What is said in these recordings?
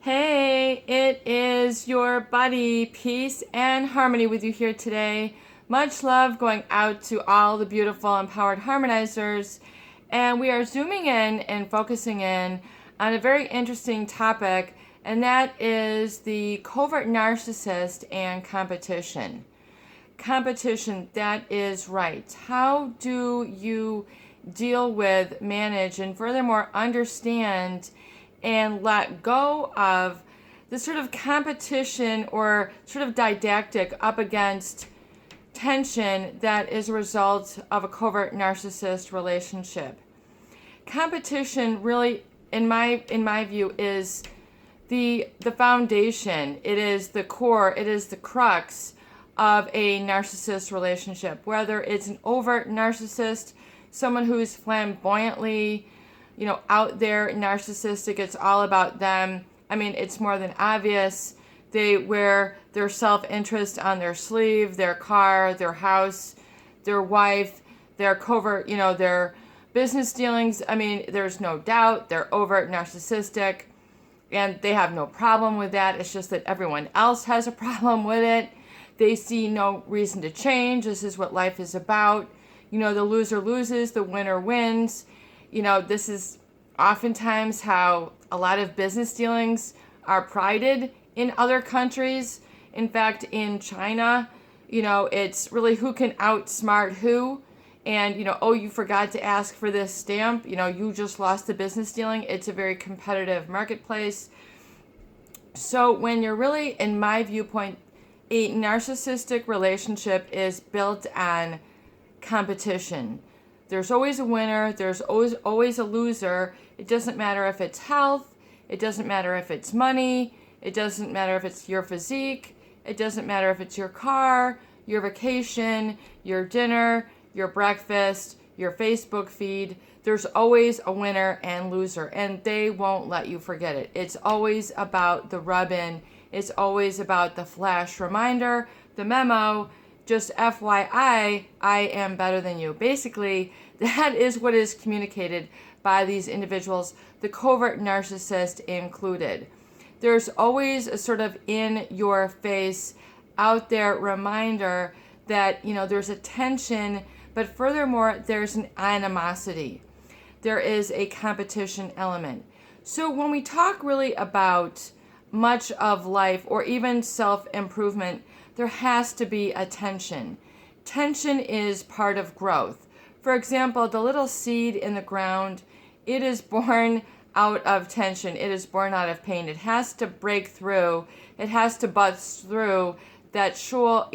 Hey, it is your buddy, Peace and Harmony, with you here today. Much love going out to all the beautiful empowered harmonizers. And we are zooming in and focusing in on a very interesting topic, and that is the covert narcissist and competition. Competition, that is right. How do you deal with, manage, and furthermore understand and let go of the sort of competition or sort of didactic up against tension that is a result of a covert narcissist relationship? Competition really, in my view, is the foundation. It is the core, it is the crux of a narcissist relationship, whether it's an overt narcissist, someone who's flamboyantly, out there narcissistic. It's all about them. I mean, it's more than obvious. They wear their self-interest on their sleeve, their car, their house, their wife, their covert, their business dealings. I mean, there's no doubt they're overt narcissistic, and they have no problem with that. It's just that everyone else has a problem with it. They see no reason to change. This is what life is about. The loser loses, the winner wins. This is oftentimes how a lot of business dealings are prided in other countries. In fact, in China, it's really who can outsmart who. And, oh, you forgot to ask for this stamp. You just lost the business dealing. It's a very competitive marketplace. So when you're really, in my viewpoint, a narcissistic relationship is built on competition. There's always a winner. There's always a loser. It doesn't matter if it's health. It doesn't matter if it's money. It doesn't matter if it's your physique. It doesn't matter if it's your car, your vacation, your dinner, your breakfast, your Facebook feed. There's always a winner and loser, and they won't let you forget it. It's always about the rub-in. It's always about the flash reminder, the memo, just FYI, I am better than you. Basically, that is what is communicated by these individuals, the covert narcissist included. There's always a sort of in your face, out there reminder that, there's a tension, but furthermore, there's an animosity. There is a competition element. So when we talk really about much of life or even self-improvement, there has to be a tension. Tension is part of growth. For example, the little seed in the ground, it is born out of tension. It is born out of pain. It has to break through. It has to bust through that shell,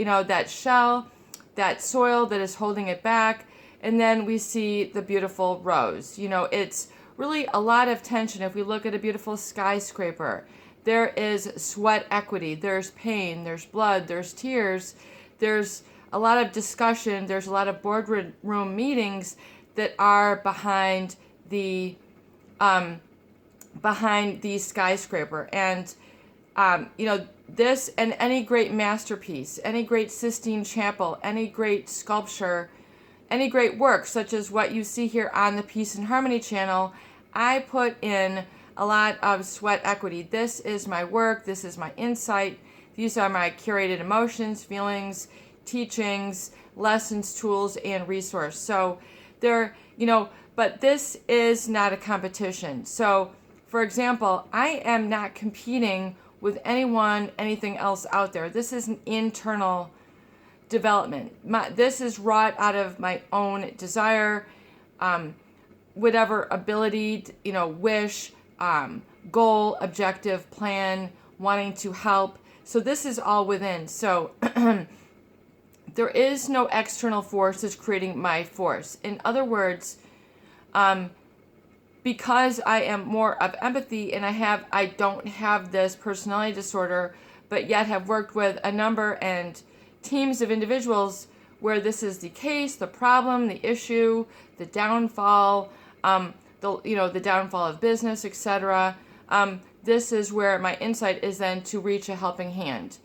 that soil that is holding it back. And then we see the beautiful rose. It's really a lot of tension. If we look at a beautiful skyscraper, there is sweat equity, there's pain, there's blood, there's tears, there's a lot of discussion, there's a lot of boardroom meetings that are behind the skyscraper. And this and any great masterpiece, any great Sistine Chapel, any great sculpture, any great work such as what you see here on the Peace and Harmony channel, I put in a lot of sweat equity. This is my work. This is my insight. These are my curated emotions, feelings, teachings, lessons, tools, and resource. So but this is not a competition. So, for example, I am not competing with anything else out there. This is an internal development. This is wrought out of my own desire, whatever ability, wish, goal, objective, plan, wanting to help. So this is all within. So there is no external force that's creating my force. In other words, because I am more of empathy and I don't have this personality disorder, but yet have worked with a number and teams of individuals where this is the case, the problem, the issue, the downfall, the downfall of business, etc. This is where my insight is then to reach a helping hand.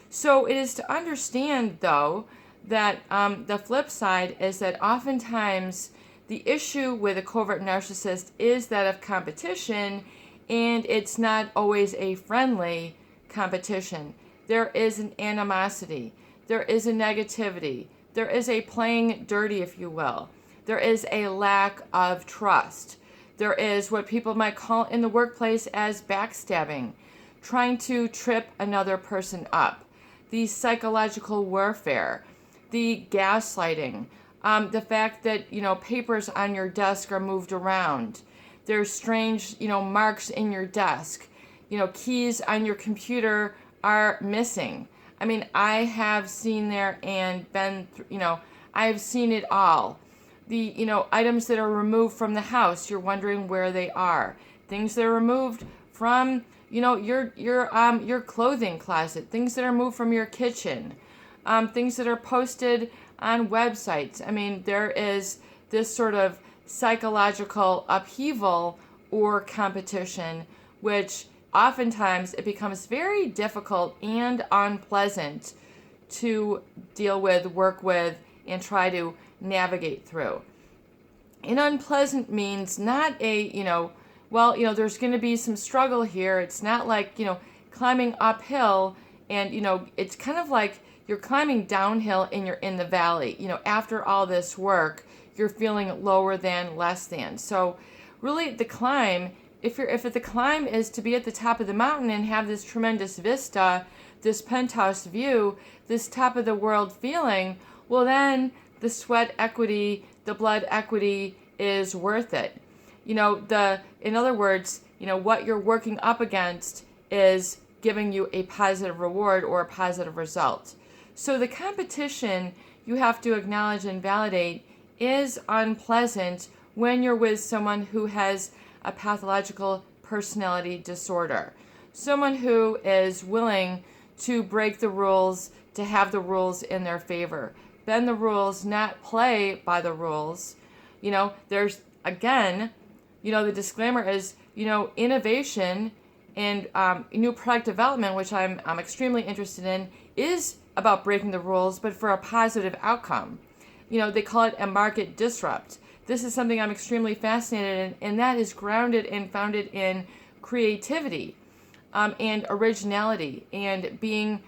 So it is to understand, though, that the flip side is that oftentimes the issue with a covert narcissist is that of competition, and it's not always a friendly competition. There is an animosity. There is a negativity. There is a playing dirty, if you will. There is a lack of trust. There is what people might call in the workplace as backstabbing, trying to trip another person up, the psychological warfare, the gaslighting, the fact that, papers on your desk are moved around. There's strange, marks in your desk. Keys on your computer are missing. I mean, I have seen there and been, I've seen it all. The, items that are removed from the house, you're wondering where they are. Things that are removed from, your clothing closet. Things that are moved from your kitchen. Things that are posted on websites. I mean, there is this sort of psychological upheaval or competition, which oftentimes it becomes very difficult and unpleasant to deal with, work with, and try to navigate through. And unpleasant means not a, there's going to be some struggle here. It's not like, climbing uphill and, it's kind of like you're climbing downhill and you're in the valley. After all this work, you're feeling lower than, less than. So really the climb, if the climb is to be at the top of the mountain and have this tremendous vista, this penthouse view, this top of the world feeling, well then the sweat equity, the blood equity is worth it. In other words, what you're working up against is giving you a positive reward or a positive result. So the competition, you have to acknowledge and validate, is unpleasant when you're with someone who has a pathological personality disorder. Someone who is willing to break the rules, to have the rules in their favor. Bend the rules, not play by the rules. There's, again, the disclaimer is, innovation and new product development, which I'm extremely interested in, is about breaking the rules, but for a positive outcome. They call it a market disrupt. This is something I'm extremely fascinated in, and that is grounded and founded in creativity and originality and being,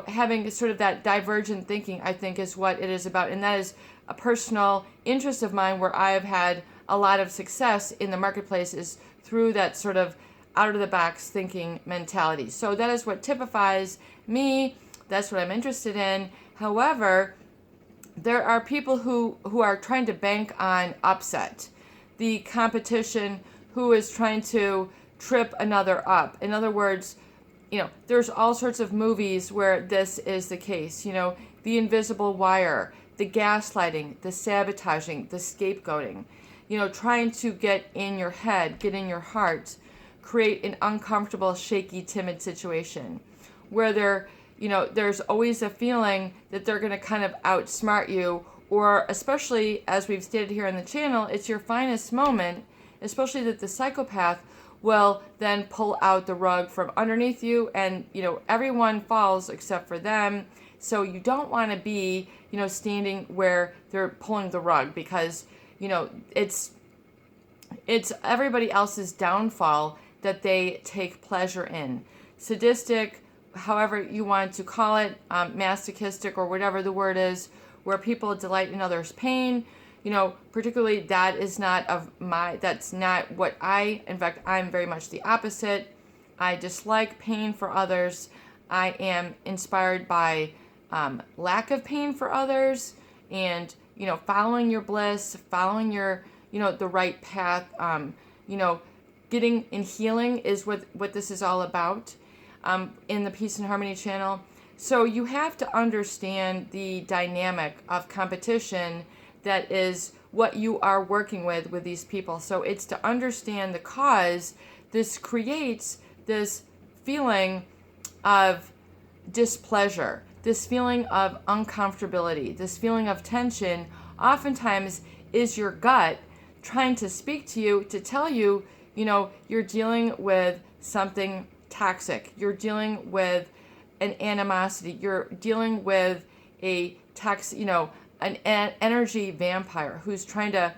having sort of that divergent thinking, I think, is what it is about. And that is a personal interest of mine where I have had a lot of success in the marketplace is through that sort of out-of-the-box thinking mentality. So that is what typifies me. That's what I'm interested in. However, there are people who are trying to bank on upset. The competition who is trying to trip another up. In other words, there's all sorts of movies where this is the case. The invisible wire, the gaslighting, the sabotaging, the scapegoating. Trying to get in your head, get in your heart, create an uncomfortable, shaky, timid situation where there's always a feeling that they're going to kind of outsmart you, or especially, as we've stated here on the channel, it's your finest moment, especially that the psychopath will then pull out the rug from underneath you and, everyone falls except for them. So you don't want to be, standing where they're pulling the rug because, it's everybody else's downfall that they take pleasure in. Sadistic, however you want to call it, masochistic or whatever the word is, where people delight in others' pain, particularly that's not what in fact, I'm very much the opposite. I dislike pain for others. I am inspired by lack of pain for others and, following your bliss, following your, the right path, getting in healing is what this is all about. In the Peace and Harmony channel. So you have to understand the dynamic of competition that is what you are working with these people. So it's to understand the cause. This creates this feeling of displeasure, this feeling of uncomfortability, this feeling of tension. Oftentimes is your gut trying to speak to you to tell you, you're dealing with something toxic. You're dealing with an animosity. You're dealing with a an energy vampire who's trying to,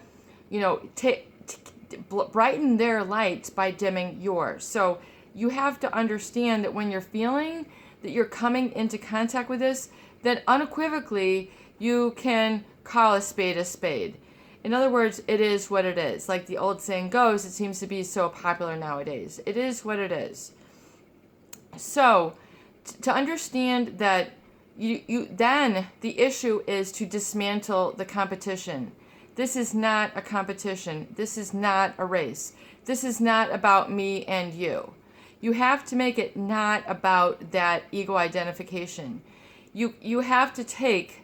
brighten their lights by dimming yours. So you have to understand that when you're feeling that you're coming into contact with this, then unequivocally you can call a spade a spade. In other words, it is what it is. Like the old saying goes, it seems to be so popular nowadays. It is what it is. So to understand that you then the issue is to dismantle the competition. This is not a competition. This is not a race. This is not about me and you. You have to make it not about that ego identification. You have to take,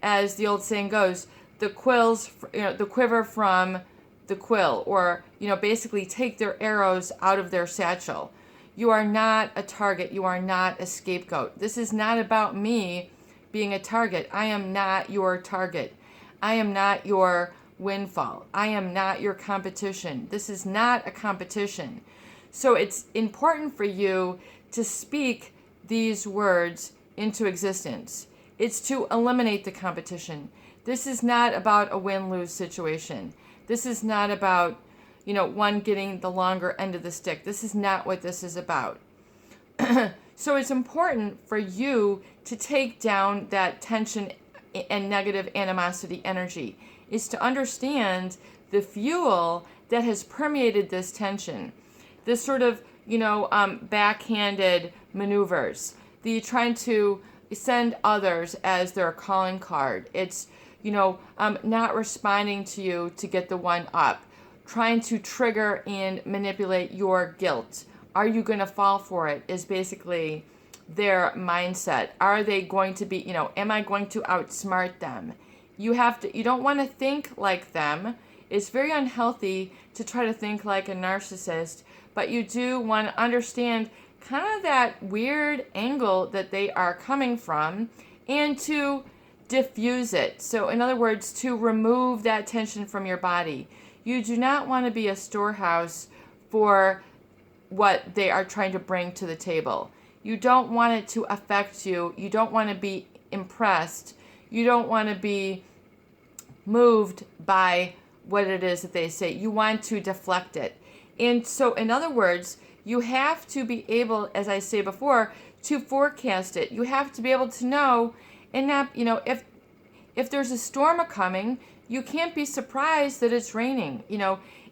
as the old saying goes, the quiver from the quill, or basically take their arrows out of their satchel. You are not a target. You are not a scapegoat. This is not about me being a target. I am not your target. I am not your windfall. I am not your competition. This is not a competition. So it's important for you to speak these words into existence. It's to eliminate the competition. This is not about a win-lose situation. This is not about, one getting the longer end of the stick. This is not what this is about. So it's important for you to take down that tension and negative animosity energy. Is to understand the fuel that has permeated this tension. This sort of, backhanded maneuvers. The trying to send others as their calling card. It's, not responding to you to get the one up. Trying to trigger and manipulate your guilt. Are you going to fall for it is basically their mindset. Are they going to be, am I going to outsmart them? You don't want to think like them. It's very unhealthy to try to think like a narcissist, but you do want to understand kind of that weird angle that they are coming from and to diffuse it. So in other words, to remove that tension from your body. You do not want to be a storehouse for what they are trying to bring to the table. You don't want it to affect you. You don't want to be impressed. You don't want to be moved by what it is that they say. You want to deflect it. And so, in other words, you have to be able, as I say before, to forecast it. You have to be able to know, and not, if there's a storm coming, you can't be surprised that it's raining.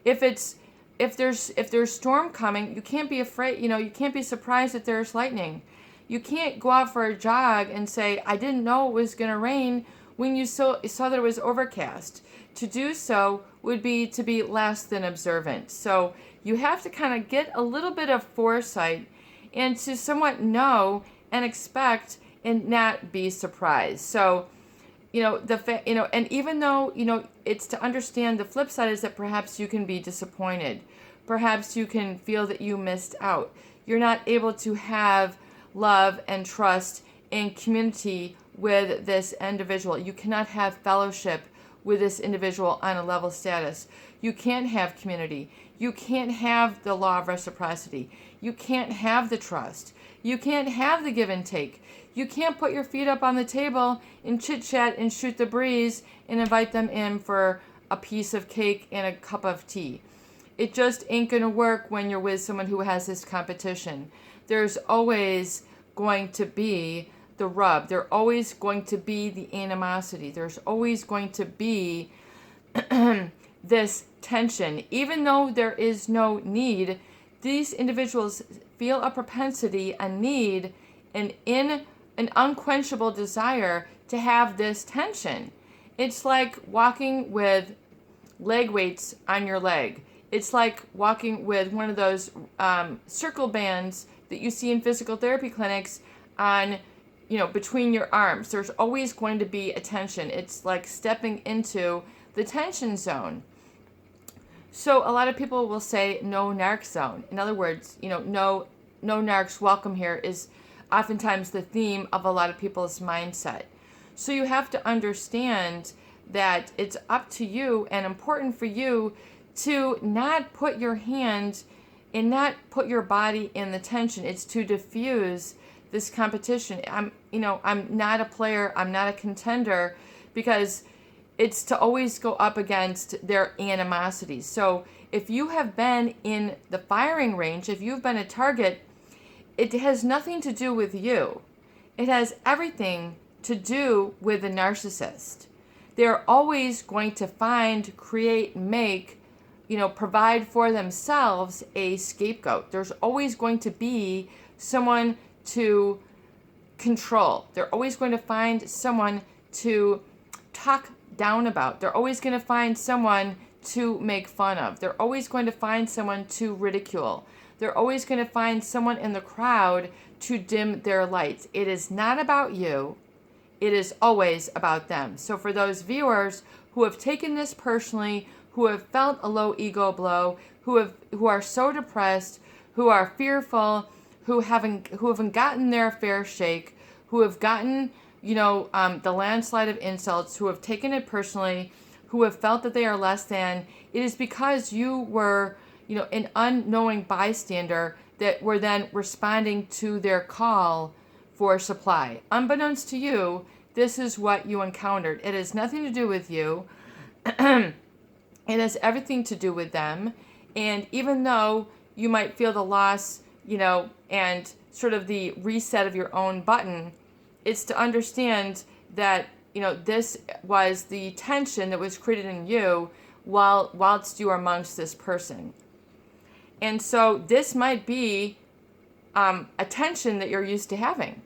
If there's storm coming, you can't be afraid. You can't be surprised that there's lightning. You can't go out for a jog and say, I didn't know it was going to rain, when you saw that it was overcast. To do so would be to be less than observant. So you have to kind of get a little bit of foresight and to somewhat know and expect and not be surprised. So, and even though, it's to understand the flip side is that perhaps you can be disappointed. Perhaps you can feel that you missed out. You're not able to have love and trust and community with this individual. You cannot have fellowship with this individual on a level status. You can't have community. You can't have the law of reciprocity. You can't have the trust. You can't have the give and take. You can't put your feet up on the table and chit chat and shoot the breeze and invite them in for a piece of cake and a cup of tea. It just ain't gonna work when you're with someone who has this competition. There's always going to be the rub. There's always going to be the animosity. There's always going to be this tension. Even though there is no need, these individuals feel a propensity, a need, an unquenchable desire to have this tension. It's like walking with leg weights on your leg. It's like walking with one of those circle bands that you see in physical therapy clinics on, between your arms. There's always going to be a tension. It's like stepping into the tension zone. So a lot of people will say no narc zone. In other words, no narcs welcome here is oftentimes the theme of a lot of people's mindset. So you have to understand that it's up to you and important for you to not put your hand and not put your body in the tension. It's to diffuse this competition. I'm not a player. I'm not a contender, because it's to always go up against their animosity. So if you have been in the firing range, if you've been a target, it has nothing to do with you. It has everything to do with the narcissist. They're always going to find, create, make, provide for themselves a scapegoat. There's always going to be someone to control. They're always going to find someone to talk down about. They're always going to find someone to make fun of. They're always going to find someone to ridicule. They're always going to find someone in the crowd to dim their lights. It is not about you. It is always about them. So for those viewers who have taken this personally, who have felt a low ego blow, who are so depressed, who are fearful, who haven't gotten their fair shake, who have gotten the landslide of insults, who have taken it personally, who have felt that they are less than, it is because you were an unknowing bystander that were then responding to their call for supply. Unbeknownst to you, this is what you encountered. It has nothing to do with you. It has everything to do with them. And even though you might feel the loss, and sort of the reset of your own button, it's to understand that, this was the tension that was created in you whilst you are amongst this person. And so this might be a tension that you're used to having.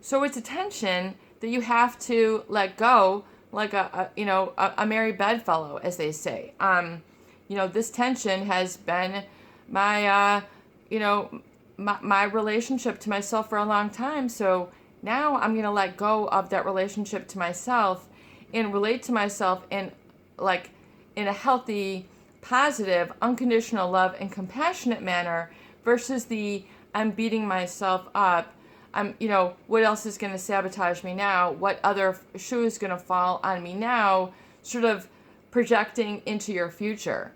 So it's a tension that you have to let go, like a merry bedfellow, as they say. This tension has been my my relationship to myself for a long time. So now I'm going to let go of that relationship to myself and relate to myself in a healthy, positive, unconditional love and compassionate manner versus the I'm beating myself up. What else is going to sabotage me now? What other shoe is going to fall on me now? Sort of projecting into your future.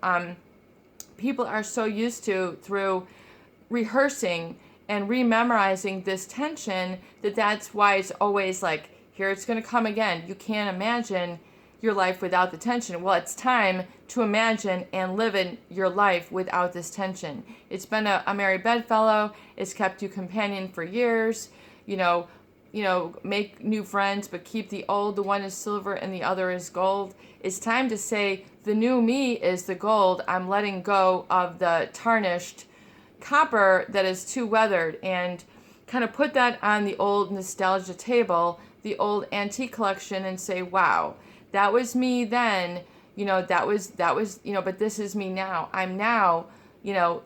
People are so used to, through rehearsing and rememorizing this tension, that's why it's always like, here it's going to come again. You can't imagine your life without the tension. Well, it's time to imagine and live in your life without this tension. It's been a merry bedfellow. It's kept you companion for years. Make new friends, but keep the old. The one is silver and the other is gold. It's time to say, the new me is the gold. I'm letting go of the tarnished copper that is too weathered, and kind of put that on the old nostalgia table, the old antique collection, and say, wow, that was me then, that was, but this is me now. I'm now,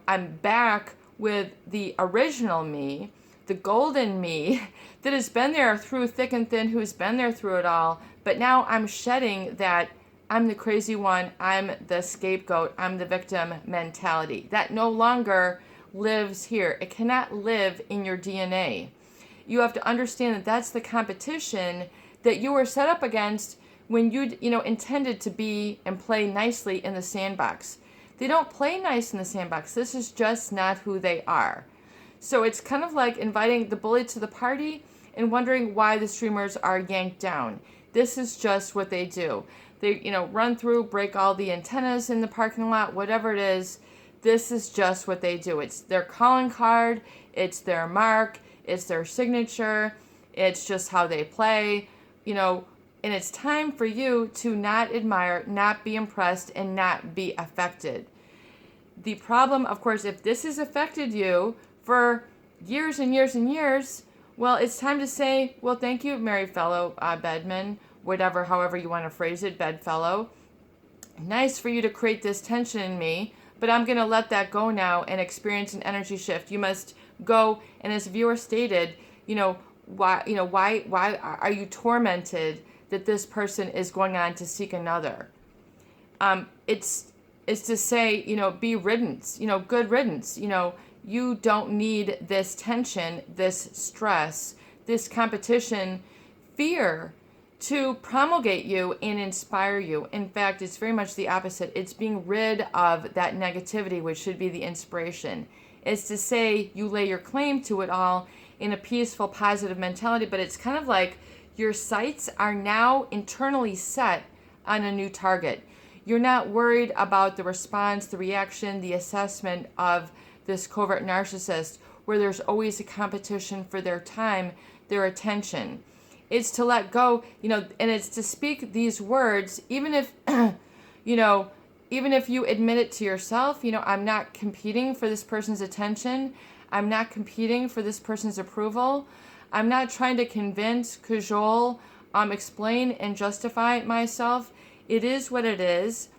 I'm back with the original me, the golden me that has been there through thick and thin, who's been there through it all. But now I'm shedding that I'm the crazy one, I'm the scapegoat, I'm the victim mentality. That no longer lives here. It cannot live in your DNA. You have to understand that that's the competition that you were set up against when you intended to be and play nicely in the sandbox. They don't play nice in the sandbox. This is just not who they are. So it's kind of like inviting the bully to the party and wondering why the streamers are yanked down. This is just what they do. They, run through, break all the antennas in the parking lot, whatever it is. This is just what they do. It's their calling card. It's their mark. It's their signature. It's just how they play, and it's time for you to not admire, not be impressed, and not be affected. The problem, of course, if this has affected you for years and years and years, well, it's time to say, well, thank you, merry fellow bedman, however you want to phrase it, bedfellow. Nice for you to create this tension in me, but I'm going to let that go now and experience an energy shift. You must go, and as viewer stated, why are you tormented that this person is going on to seek another? It's to say, be riddance, good riddance. You don't need this tension, this stress, this competition, fear to promulgate you and inspire you. In fact, it's very much the opposite. It's being rid of that negativity, which should be the inspiration. It's to say you lay your claim to it all in a peaceful, positive mentality, but it's kind of like your sights are now internally set on a new target. You're not worried about the response, the reaction, the assessment of this covert narcissist, where there's always a competition for their time, their attention. It's to let go, and it's to speak these words, even if, even if you admit it to yourself, I'm not competing for this person's attention. I'm not competing for this person's approval. I'm not trying to convince, cajole, explain, and justify myself. It is what it is.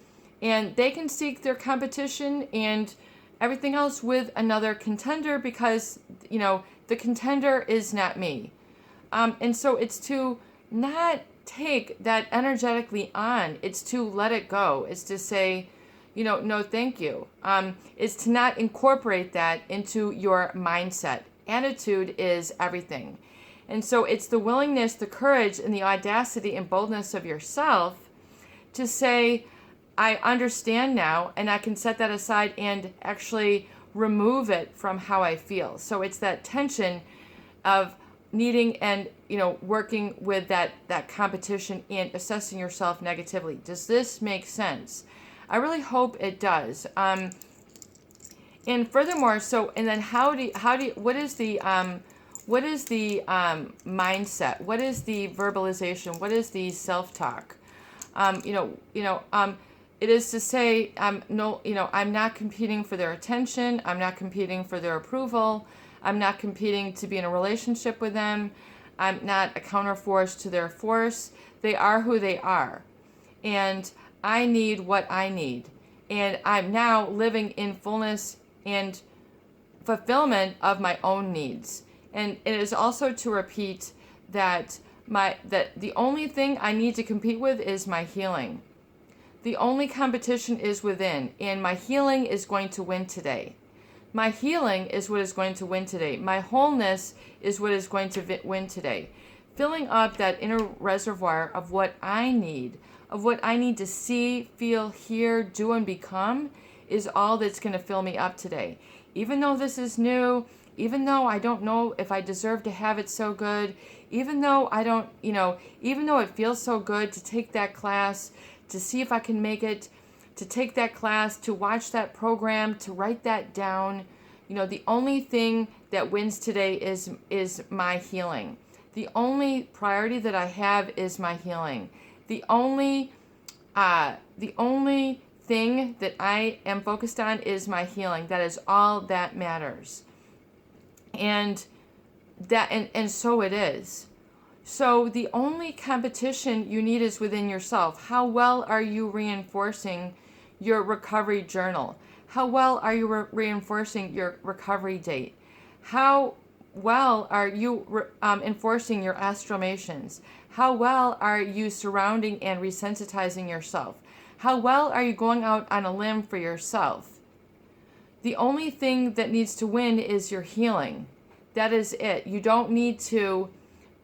And they can seek their competition and everything else with another contender because, the contender is not me. And so it's to not take that energetically on. It's to let it go. It's to say, no, thank you. It's to not incorporate that into your mindset. Attitude is everything. And so it's the willingness, the courage, and the audacity and boldness of yourself to say, I understand now, and I can set that aside and actually remove it from how I feel. So it's that tension of needing and working with that competition and assessing yourself negatively. Does this make sense? I really hope it does. And furthermore, and then what is the mindset? What is the verbalization? What is the self-talk? It is to say, I'm not competing for their attention. I'm not competing for their approval. I'm not competing to be in a relationship with them. I'm not a counterforce to their force. They are who they are. And I need what I need. And I'm now living in fullness and fulfillment of my own needs. And it is also to repeat that the only thing I need to compete with is my healing. The only competition is within, and my healing is going to win today. My healing is what is going to win today. My wholeness is what is going to win today. Filling up that inner reservoir of what I need to see, feel, hear, do, and become is all that's going to fill me up today. Even though this is new, even though I don't know if I deserve to have it so good, even though even though it feels so good to take that class, to see if I can make it, to take that class, to watch that program, to write that down. The only thing that wins today is my healing. The only priority that I have is my healing. The only thing that I am focused on is my healing. That is all that matters. And so it is. So the only competition you need is within yourself. How well are you reinforcing your recovery journal? How well are you reinforcing your recovery date? How well are you enforcing your astromations? How well are you surrounding and resensitizing yourself? How well are you going out on a limb for yourself? The only thing that needs to win is your healing. That is it. You don't need to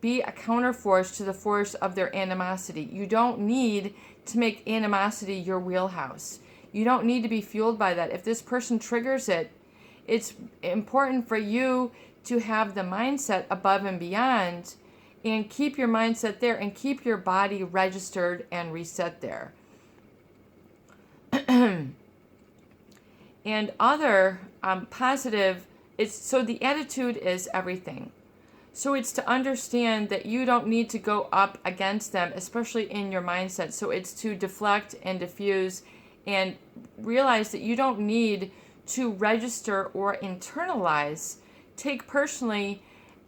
be a counterforce to the force of their animosity. You don't need to make animosity your wheelhouse. You don't need to be fueled by that. If this person triggers it, it's important for you to have the mindset above and beyond and keep your mindset there and keep your body registered and reset there. And other positive, so the attitude is everything. So it's to understand that you don't need to go up against them, especially in your mindset. So it's to deflect and diffuse and realize that you don't need to register or internalize, take personally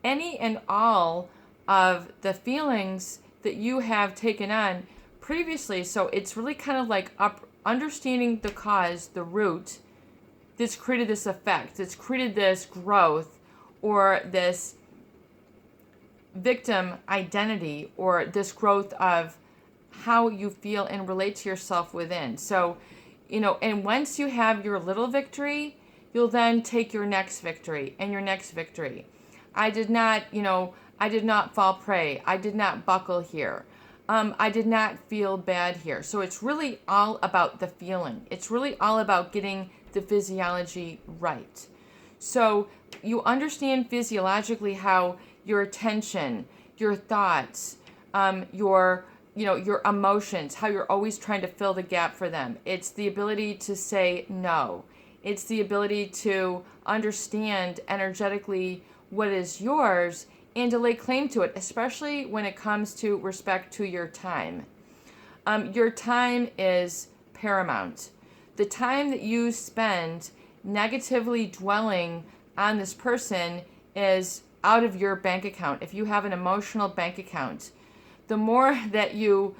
any and all of the feelings that you have taken on previously. So it's really kind of like understanding the cause, the root that's created this effect, that's created this growth or this victim identity or this growth of how you feel and relate to yourself within. So, and once you have your little victory, you'll then take your next victory and your next victory. I did not fall prey. I did not buckle here. I did not feel bad here. So it's really all about the feeling. It's really all about getting the physiology right. So you understand physiologically how your attention, your thoughts, your your emotions, how you're always trying to fill the gap for them. It's the ability to say no. It's the ability to understand energetically what is yours and to lay claim to it, especially when it comes to respect to your time. Your time is paramount. The time that you spend negatively dwelling on this person is out of your bank account. If you have an emotional bank account, the more that you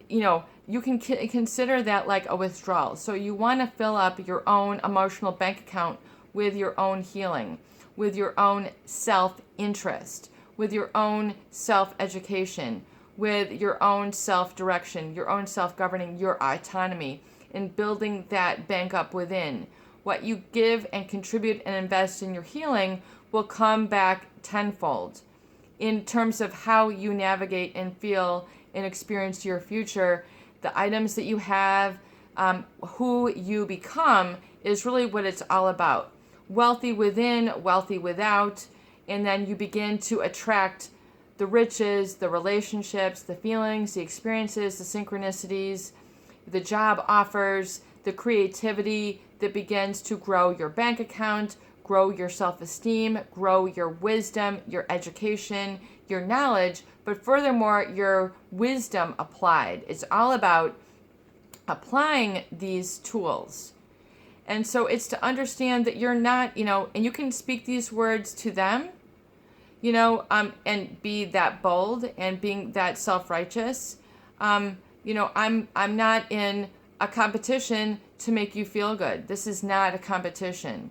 can consider that like a withdrawal. So you want to fill up your own emotional bank account with your own healing, with your own self-interest, with your own self-education, with your own self-direction, your own self-governing, your autonomy, and building that bank up within. What you give and contribute and invest in your healing will come back tenfold in terms of how you navigate and feel and experience your future. The items that you have, who you become is really what it's all about. Wealthy within, wealthy without, and then you begin to attract the riches, the relationships, the feelings, the experiences, the synchronicities, the job offers, the creativity that begins to grow your bank account, grow your self-esteem, grow your wisdom, your education, your knowledge, but furthermore, your wisdom applied. It's all about applying these tools. And so it's to understand that you're not, and you can speak these words to them, and be that bold and being that self-righteous. I'm not in a competition to make you feel good. This is not a competition.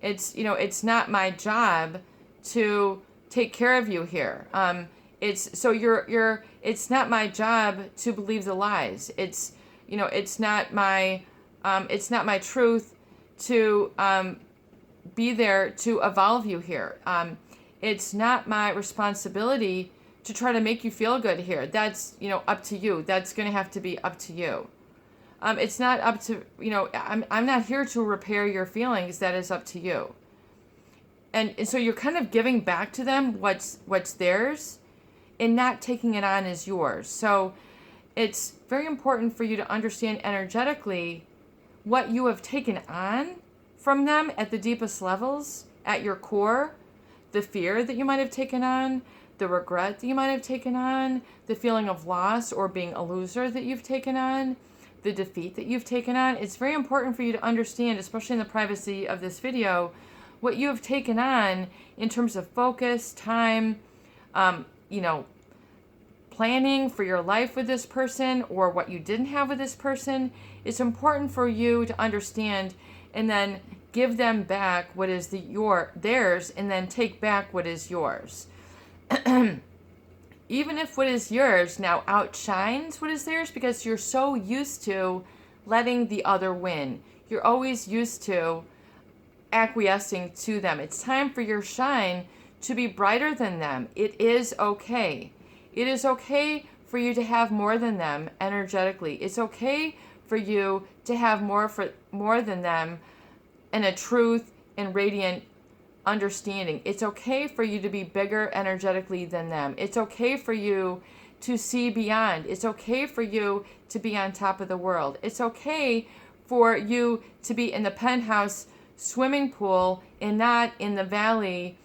It's not my job to take care of you here. It's not my job to believe the lies. It's not my truth to be there to evolve you here. It's not my responsibility to try to make you feel good here. That's, up to you. That's going to have to be up to you. It's not up to, I'm not here to repair your feelings. That is up to you. And so you're kind of giving back to them what's theirs and not taking it on as yours. So it's very important for you to understand energetically what you have taken on from them at the deepest levels, at your core, the fear that you might have taken on, the regret that you might have taken on, the feeling of loss or being a loser that you've taken on, the defeat that you've taken on. It's very important for you to understand, especially in the privacy of this video, what you have taken on in terms of focus, time, planning for your life with this person or what you didn't have with this person. It's important for you to understand and then give them back what is theirs and then take back what is yours. Even if what is yours now outshines what is theirs because you're so used to letting the other win. You're always used to acquiescing to them. It's time for your shine to be brighter than them. It is okay. It is okay for you to have more than them energetically. It's okay for you to have more than them and a truth and radiant understanding. It's okay for you to be bigger energetically than them. It's okay for you to see beyond. It's okay for you to be on top of the world. It's okay for you to be in the penthouse swimming pool and not in the valley,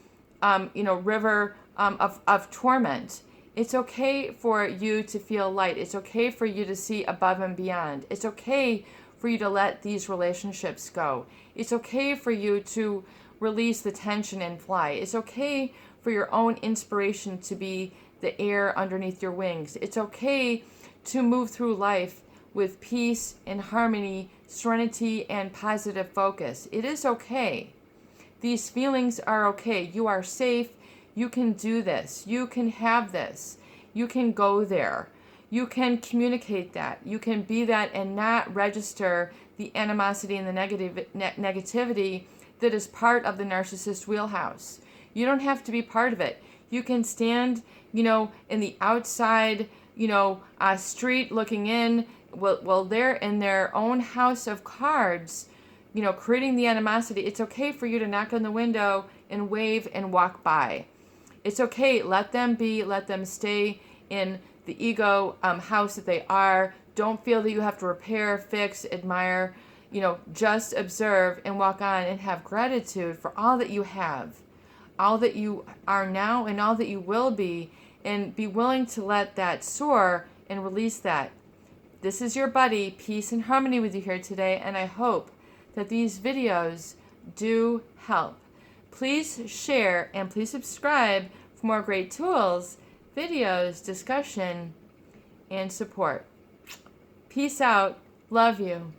river of torment. It's okay for you to feel light. It's okay for you to see above and beyond. It's okay for you to let these relationships go. It's okay for you to release the tension and fly. It's okay for your own inspiration to be the air underneath your wings. It's okay to move through life with peace and harmony, serenity, and positive focus. It is okay. These feelings are okay. You are safe. You can do this. You can have this. You can go there. You can communicate that. You can be that and not register the animosity and the negativity that is part of the narcissist wheelhouse. You don't have to be part of it. You can stand, in the outside, street looking in, while they're in their own house of cards, creating the animosity. It's okay for you to knock on the window and wave and walk by. It's okay. Let them be. Let them stay in the ego house that they are. Don't feel that you have to repair, fix, admire. Just observe and walk on and have gratitude for all that you have, all that you are now and all that you will be, and be willing to let that soar and release that. This is your buddy, Peace and Harmony, with you here today, and I hope that these videos do help. Please share and please subscribe for more great tools, videos, discussion, and support. Peace out. Love you.